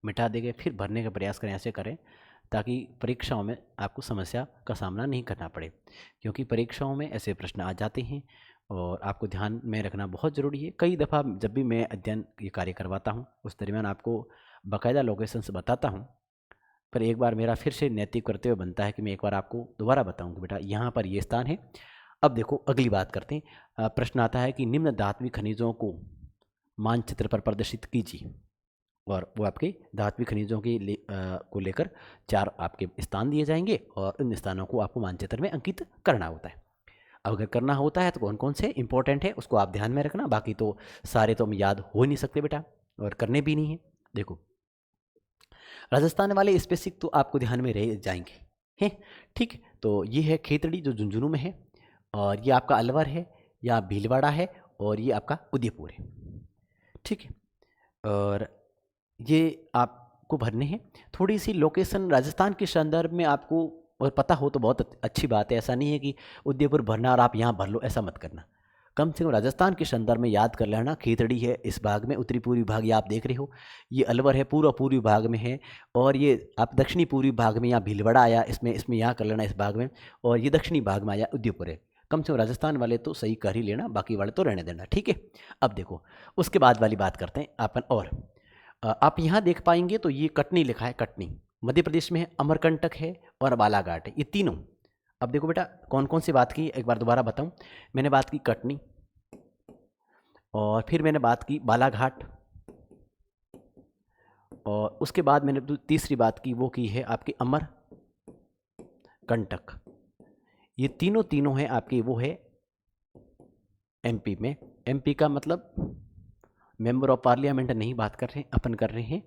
S1: मिटा देंगे, फिर भरने का प्रयास करें, ऐसे करें ताकि परीक्षाओं में आपको समस्या का सामना नहीं करना पड़े, क्योंकि परीक्षाओं में ऐसे प्रश्न आ जाते हैं और आपको ध्यान में रखना बहुत ज़रूरी है। कई दफ़ा जब भी मैं अध्ययन ये कार्य करवाता हूँ उस दरमियान आपको बाकायदा लोकेशंस बताता हूँ, पर एक बार मेरा फिर से नैतिक करते हुए बनता है कि मैं एक बार आपको दोबारा बताऊँ कि बेटा यहाँ पर ये स्थान है। अब देखो अगली बात करते हैं। प्रश्न आता है कि निम्न धात्विक खनिजों को मानचित्र पर प्रदर्शित कीजिए, और वो आपके धात्विक खनिजों को लेकर 4 आपके स्थान दिए जाएंगे और इन स्थानों को आपको मानचित्र में अंकित करना होता है। अब अगर करना होता है तो कौन कौन से इंपॉर्टेंट है उसको आप ध्यान में रखना, बाकी तो सारे तो हम याद हो ही नहीं सकते बेटा और करने भी नहीं है। देखो राजस्थान वाले स्पेसिफिक तो आपको ध्यान में रह जाएंगे हैं, ठीक। तो ये है खेतड़ी जो झुंझुनू में है, और ये आपका अलवर है, या भीलवाड़ा है, और ये आपका उदयपुर है, ठीक है। और ये आपको भरने हैं। थोड़ी सी लोकेशन राजस्थान के संदर्भ में आपको और पता हो तो बहुत अच्छी बात है, ऐसा नहीं है कि उदयपुर भरना और आप यहाँ भर लो, ऐसा मत करना। कम से कम राजस्थान के संदर्भ में याद कर लेना। खेतड़ी है इस भाग में, उत्तरी पूर्वी भाग ये आप देख रहे हो, ये अलवर है पूर्व पूर्वी भाग में है, और ये आप दक्षिणी पूर्वी भाग में यहाँ भीलवाड़ा आया, इसमें यहाँ कर लेना इस भाग में, और ये दक्षिणी भाग में आया उदयपुर है। कम से कम राजस्थान वाले तो सही कर ही लेना, बाकी वाले तो रहने देना, ठीक है। अब देखो उसके बाद वाली बात करते हैं अपन। और आप यहाँ देख पाएंगे तो ये कटनी लिखा है, कटनी मध्य प्रदेश में है, अमरकंटक है और बालाघाट है, ये तीनों। अब देखो बेटा कौन कौन सी बात की, एक बार दोबारा बताऊं। मैंने बात की कटनी, और फिर मैंने बात की बालाघाट, और उसके बाद मैंने तीसरी बात की वो की है आपकी अमरकंटक। ये तीनों हैं आपके, वो है एमपी में। एमपी का मतलब मेंबर ऑफ पार्लियामेंट नहीं बात कर रहे हैं अपन, कर रहे हैं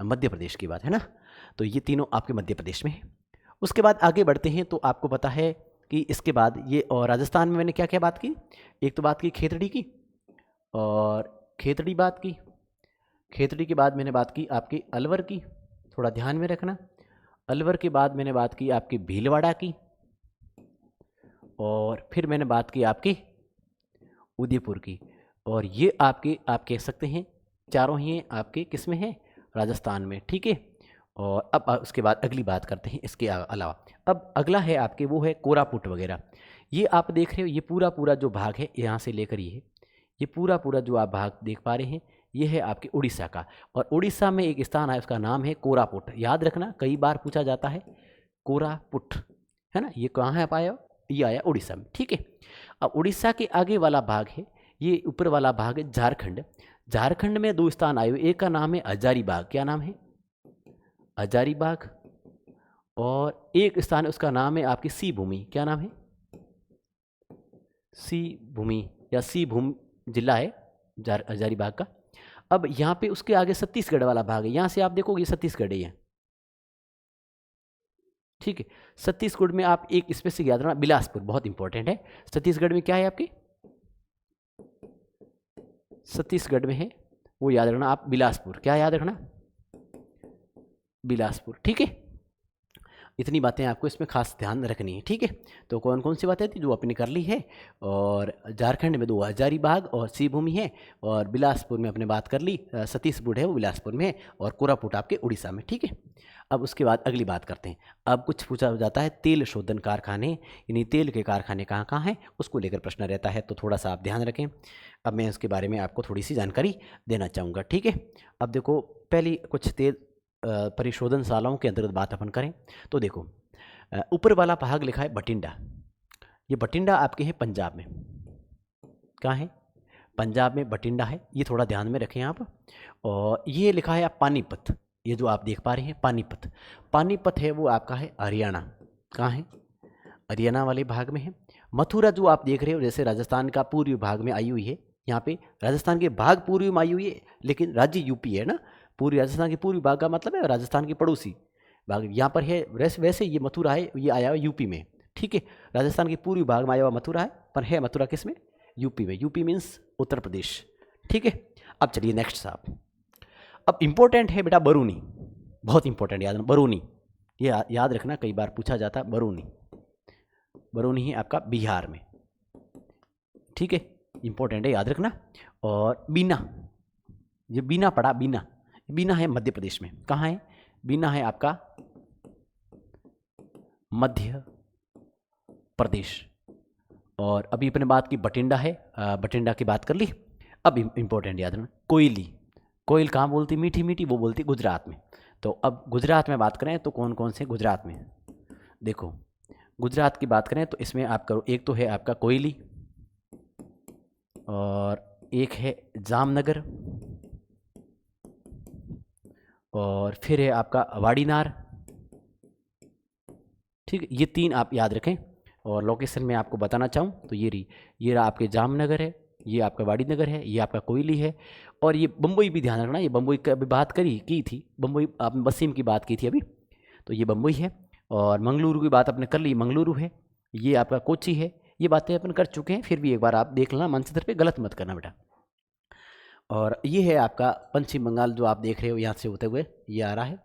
S1: मध्य प्रदेश की बात है ना। तो ये तीनों आपके मध्य प्रदेश में है। उसके बाद आगे बढ़ते हैं तो आपको पता है कि इसके बाद ये, और राजस्थान में मैंने क्या क्या बात की। एक तो बात की खेतड़ी की, और खेतड़ी बात की, खेतड़ी के बाद मैंने बात की आपकी अलवर की, थोड़ा ध्यान में रखना। अलवर के बाद मैंने बात की आपकी भीलवाड़ा की, और फिर मैंने बात की आपकी उदयपुर की। और ये आपके आप कह सकते हैं चारों ही आपके किस में हैं, राजस्थान में, ठीक है। और अब उसके बाद अगली बात करते हैं इसके अलावा। अब अगला है आपके वो है कोरापुट वगैरह। ये आप देख रहे हो, ये पूरा जो भाग है यहाँ से लेकर ये पूरा जो आप भाग देख पा रहे हैं, ये है आपके उड़ीसा का। और उड़ीसा में एक स्थान है, उसका नाम है कोरापुट। याद रखना, कई बार पूछा जाता है कोरापुट, है ना। ये कहाँ है पाया, ये आया उड़ीसा में, ठीक है। अब उड़ीसा के आगे वाला भाग है, ये ऊपर वाला भाग है झारखंड। झारखंड में 2 स्थान आए हुए, एक का नाम है हजारीबाग, क्या नाम है, हजारीबाग, और एक स्थान है उसका नाम है आपकी सी भूमि, क्या नाम है, सी भूमि, या सी भूमि जिला है हजारीबाग का। अब यहाँ पे उसके आगे छत्तीसगढ़ वाला भाग है, यहाँ से आप देखोगे छत्तीसगढ़ है, ठीक है। छत्तीसगढ़ में आप एक स्पेसिफिक याद रखना, बिलासपुर बहुत इंपॉर्टेंट है। छत्तीसगढ़ में क्या है आपके, छत्तीसगढ़ में है वो याद रखना आप, बिलासपुर, क्या याद रखना, बिलासपुर, ठीक है। इतनी बातें आपको इसमें खास ध्यान रखनी है, ठीक है। तो कौन कौन सी बातें थी जो आपने कर ली है, और झारखंड में 2 हजारीबाग और सी भूमि है, और बिलासपुर में आपने बात कर ली, छत्तीसगढ़ है वो बिलासपुर में है, और कोरापुट आपके उड़ीसा में, ठीक है। अब उसके बाद अगली बात करते हैं। अब कुछ पूछा जाता है तेल शोधन कारखाने, यानी तेल के कारखाने कहाँ कहाँ हैं, उसको लेकर प्रश्न रहता है, तो थोड़ा सा आप ध्यान रखें। अब मैं उसके बारे में आपको थोड़ी सी जानकारी देना चाहूँगा, ठीक है। अब देखो पहली कुछ तेल परिशोधनशालाओं के अंतर्गत बात अपन करें तो देखो ऊपर वाला भाग लिखा है बठिंडा। ये बठिंडा आपके है पंजाब में, कहाँ है, पंजाब में बठिंडा है, ये थोड़ा ध्यान में रखें आप। और ये लिखा है आप पानीपत, ये जो आप देख पा रहे हैं पानीपत, पानीपत है वो आपका है हरियाणा, कहाँ है, हरियाणा वाले भाग में है। मथुरा जो आप देख रहे हो जैसे राजस्थान का पूर्वी भाग में आई हुई है, यहाँ पे राजस्थान के भाग पूर्वी में आई हुई है, लेकिन राज्य यूपी है ना। पूर्वी राजस्थान के पूर्वी भाग का मतलब है राजस्थान की पड़ोसी भाग, यहाँ पर है। वैसे ये मथुरा है, ये आया हुआ यूपी में, ठीक है। राजस्थान के पूर्वी भाग में आया हुआ मथुरा है, पर है मथुरा किस में, यूपी में। यूपी मीन्स उत्तर प्रदेश, ठीक है। अब चलिए नेक्स्ट साहब। अब इंपॉर्टेंट है बेटा बरूनी, बहुत इंपॉर्टेंट याद, बरूनी ये याद रखना, कई बार पूछा जाता है बरूनी। बरूनी है आपका बिहार में, ठीक है, इंपॉर्टेंट है याद रखना। और बीना, ये बीना पड़ा, बीना, बीना है मध्य प्रदेश में, कहाँ है, बीना है आपका मध्य प्रदेश। और अभी अपने बात की बठिंडा है, बठिंडा की बात कर ली। अब इम्पोर्टेंट याद रखना, कोयली। कोयल कहाँ बोलती मीठी मीठी, वो बोलती गुजरात में। तो अब गुजरात में बात करें तो कौन कौन से गुजरात में, देखो गुजरात की बात करें तो इसमें आप करो, एक तो है आपका कोयली, और एक है जामनगर, और फिर है आपका वाडीनार। ठीक है, ये तीन आप याद रखें। और लोकेशन में आपको बताना चाहूँ तो ये रहा आपके जामनगर है, ये आपका वाडीनगर है, ये आपका कोयली है, और ये बम्बई भी ध्यान रखना। ये बम्बई की अभी बात की थी, बम्बई आपने वसीम की बात की थी अभी, तो ये बम्बई है। और मंगलुरु की बात आपने कर ली, मंगलुरु है। ये आपका कोची है। ये बातें अपन कर चुके हैं, फिर भी एक बार आप देख लेना, मानचित्र पे गलत मत करना बेटा। और ये है आपका पश्चिम बंगाल, जो आप देख रहे हो यहाँ से होते हुए ये आ रहा है।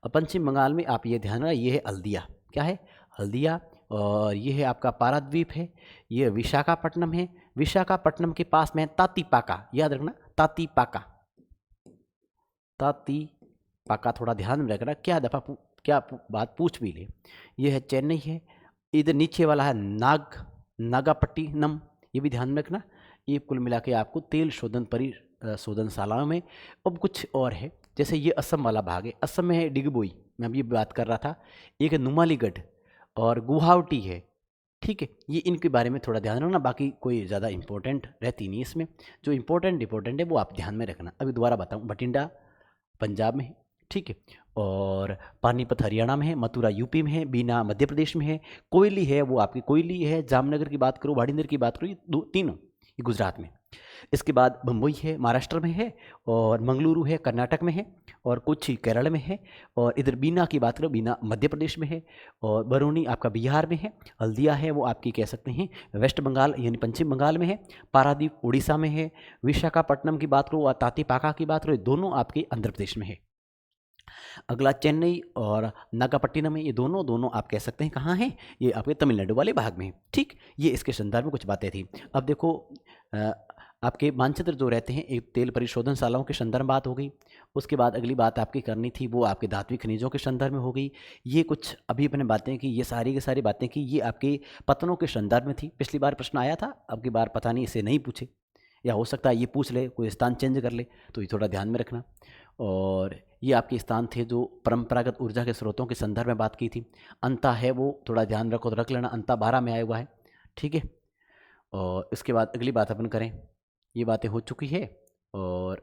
S1: और पश्चिम बंगाल में आप ये ध्यान रखना, ये है हल्दिया। क्या है? हल्दिया। और ये है आपका पाराद्वीप है, ये विशाखापट्टनम है। विशाखापट्टनम के पास में है तातीपाका, याद रखना तातीपाका। तातीपाका थोड़ा ध्यान में रखना, क्या बात पूछ भी ले। ये है चेन्नई है। इधर नीचे वाला है नागापट्टिनम, ये भी ध्यान में रखना। ये कुल मिला के आपको तेल शोधनशालाओं में। अब कुछ और है, जैसे ये असम वाला भाग है, असम में है डिगबोई, मैं अभी बात कर रहा था। एक है नुमालीगढ़ और गुवाहाटी है। ठीक है, ये इनके बारे में थोड़ा ध्यान रखना, बाकी कोई ज़्यादा इंपॉर्टेंट रहती नहीं इसमें। जो इंपॉर्टेंट है वो आप ध्यान में रखना। अभी दोबारा बताऊँ, बठिंडा पंजाब में है, ठीक है, और पानीपत हरियाणा में है, मथुरा यूपी में है, बीना मध्य प्रदेश में है, कोयली है वो आपकी कोयली है, जामनगर की बात करो, वाडीनगर की बात करो, ये तीनों ये गुजरात में। इसके बाद बम्बई है महाराष्ट्र में है, और मंगलुरु है कर्नाटक में है, और कोच्चि केरल में है, और इधर बीना की बात करो, बीना मध्य प्रदेश में है, और बरौनी आपका बिहार में है, हल्दिया है वो आपकी कह सकते हैं वेस्ट बंगाल यानी पश्चिम बंगाल में है, पारादीप उड़ीसा में है, विशाखापट्टनम की बात करो और तातीपाका की बात करो, दोनों आपके आंध्र प्रदेश में है। अगला चेन्नई और नागापट्टिनम है, ये दोनों आप कह सकते हैं कहाँ हैं, ये आपके तमिलनाडु वाले भाग में है। ठीक, ये इसके संदर्भ में कुछ बातें थी। अब देखो आपके मानचित्र जो रहते हैं, एक तेल परिशोधनशालाओं के संदर्भ में बात हो गई। उसके बाद अगली बात आपकी करनी थी वो आपके धात्विक खनिजों के संदर्भ में हो गई। ये कुछ अभी अपने बातें की, ये सारी की सारी बातें की, ये आपके पतनों के संदर्भ में थी। पिछली बार प्रश्न आया था, अब की बार पता नहीं इसे नहीं पूछे, या हो सकता है ये पूछ ले, कोई स्थान चेंज कर ले, तो ये थोड़ा ध्यान में रखना। और ये आपके स्थान थे जो परंपरागत ऊर्जा के स्रोतों के संदर्भ में बात की थी। अंता है वो थोड़ा ध्यान रखो, तो रख लेना, अंता 12 में आया हुआ है। ठीक है, और इसके बाद अगली बात अपन करें, ये बातें हो चुकी है। और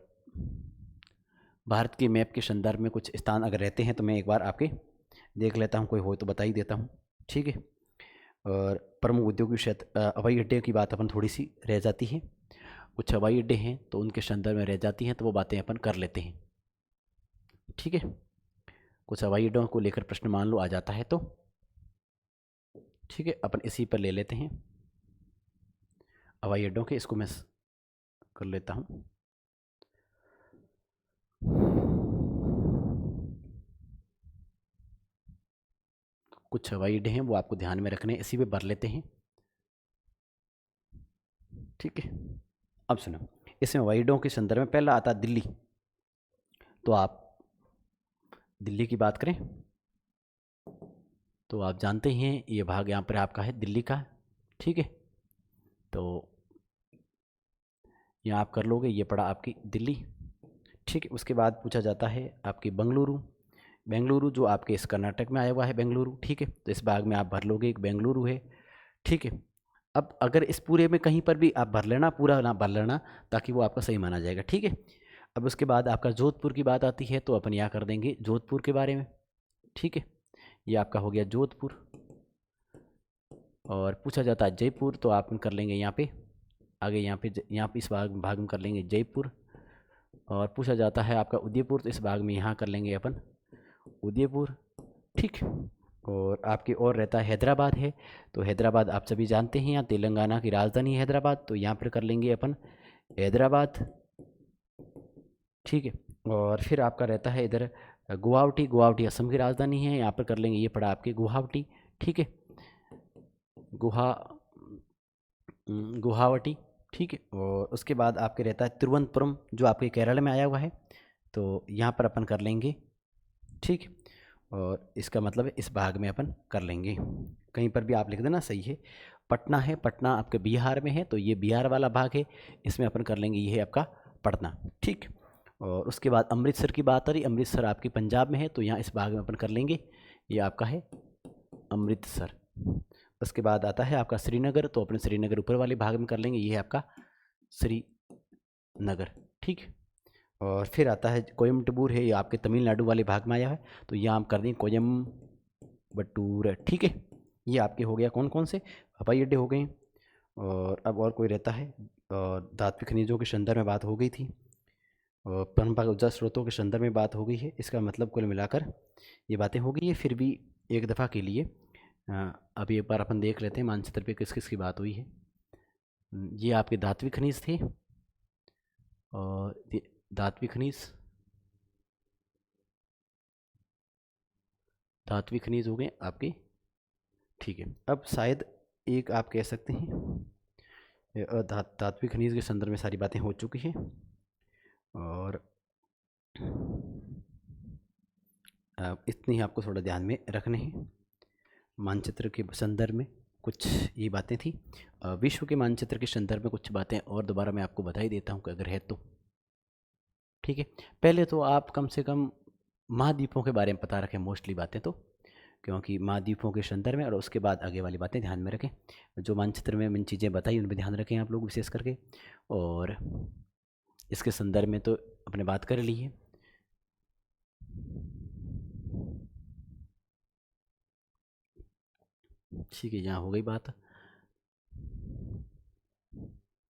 S1: भारत के मैप के संदर्भ में कुछ स्थान अगर रहते हैं तो मैं एक बार आपके देख लेता हूँ, कोई हो तो बता ही देता हूँ। ठीक है, और प्रमुख उद्योगिक क्षेत्र हवाई अड्डे की बात अपन थोड़ी सी रह जाती है, कुछ हवाई अड्डे हैं तो उनके संदर्भ में रह जाती हैं, तो वो बातें अपन कर लेते हैं। ठीक है, कुछ हवाई अड्डों को लेकर प्रश्न मान लो आ जाता है तो ठीक है, अपन इसी पर ले लेते हैं हवाई अड्डों के। इसको मैं कर लेता हूँ। कुछ हवाई अड्डे हैं वो आपको ध्यान में रखने, इसी पे भर लेते हैं। ठीक है, अब सुनो, इसमें हवाई अड्डों के संदर्भ में पहला आता है दिल्ली। तो आप दिल्ली की बात करें तो आप जानते हैं ये भाग यहाँ पर आपका है दिल्ली का। ठीक है, तो यहाँ आप कर लोगे, ये पड़ा आपकी दिल्ली। ठीक है, उसके बाद पूछा जाता है आपकी बेंगलुरु जो आपके इस कर्नाटक में आया हुआ है बेंगलुरु। ठीक है, तो इस भाग में आप भर लोगे, एक बेंगलुरु है। ठीक है, अब अगर इस पूरे में कहीं पर भी आप भर लेना, पूरा ना भर लेना, ताकि वो आपका सही माना जाएगा। ठीक है, अब उसके बाद आपका जोधपुर की बात आती है, तो अपन यहाँ कर देंगे जोधपुर के बारे में। ठीक है, ये आपका हो गया जोधपुर। और पूछा जाता है जयपुर, तो आप कर लेंगे यहाँ पे आगे, यहाँ पे इस भाग में कर लेंगे जयपुर। और पूछा जाता है आपका उदयपुर, तो इस भाग में यहाँ कर लेंगे अपन उदयपुर। ठीक, और आपके और रहता है हैदराबाद है, तो हैदराबाद आप सभी जानते हैं यहाँ तेलंगाना की राजधानी है हैदराबाद, तो यहाँ पर कर लेंगे अपन हैदराबाद। ठीक है, और फिर आपका रहता है इधर गुवाहाटी असम की राजधानी है, यहाँ पर कर लेंगे, ये पड़ा आपके गुवाहाटी। ठीक है, गुवाहाटी। ठीक है, और उसके बाद आपके रहता है तिरुवनंतपुरम जो आपके केरल में आया हुआ है, तो यहाँ पर अपन कर लेंगे। ठीक, और इसका मतलब है इस भाग में अपन कर लेंगे। कहीं पर भी आप लिख देना, सही है। पटना है, पटना आपके बिहार में है, तो ये बिहार वाला भाग है, इसमें अपन कर लेंगे, ये है आपका पटना, ठीक। और उसके बाद अमृतसर की बात आ रही, अमृतसर आपकी पंजाब में है, तो यहाँ इस भाग में अपन कर लेंगे, ये आपका है अमृतसर। उसके बाद आता है आपका श्रीनगर, तो अपने श्रीनगर ऊपर वाले भाग में कर लेंगे, ये है आपका श्रीनगर, ठीक। और फिर आता है कोयम्बटूर है, ये आपके तमिलनाडु वाले भाग में आया है, तो यहाँ हम कर देंगे कोयम्बटूर, ठीक है। ये आपके हो गया कौन कौन से हवाई अड्डे हो गए। और अब और कोई रहता है, और धात्विक खनिजों के संदर्भ में बात हो गई थी, और परंपरागत ऊर्जा स्रोतों के संदर्भ में बात हो गई है। इसका मतलब कुल मिलाकर ये बातें हो गई है। फिर भी एक दफ़ा के लिए अभी एक बार अपन देख लेते हैं मानचित्र पे किस किस की बात हुई है। ये आपके धात्विक खनिज थे, और धात्विक खनिज हो गए आपके, ठीक है। अब शायद एक आप कह सकते हैं धात्विक खनिज के संदर्भ में सारी बातें हो चुकी हैं, और इतनी ही आपको थोड़ा ध्यान में रखने हैं। मानचित्र के संदर्भ में कुछ ये बातें थी। विश्व के मानचित्र के संदर्भ में कुछ बातें और दोबारा मैं आपको बता ही देता हूँ कि अगर है तो, ठीक है। पहले तो आप कम से कम महाद्वीपों के बारे में पता रखें, मोस्टली बातें तो, क्योंकि महाद्वीपों के संदर्भ में, और उसके बाद आगे वाली बातें ध्यान में रखें। जो मानचित्र में मैंने चीज़ें बताई उन पर ध्यान रखें आप लोग विशेष करके। और इसके संदर्भ में तो अपने बात कर ली है। ठीक है, यहाँ हो गई बात।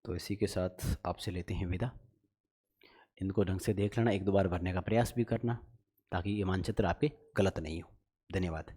S1: तो इसी के साथ आपसे लेते हैं विदा। इनको ढंग से देख लेना, एक दो बार भरने का प्रयास भी करना, ताकि ये मानचित्र आपके गलत नहीं हो। धन्यवाद।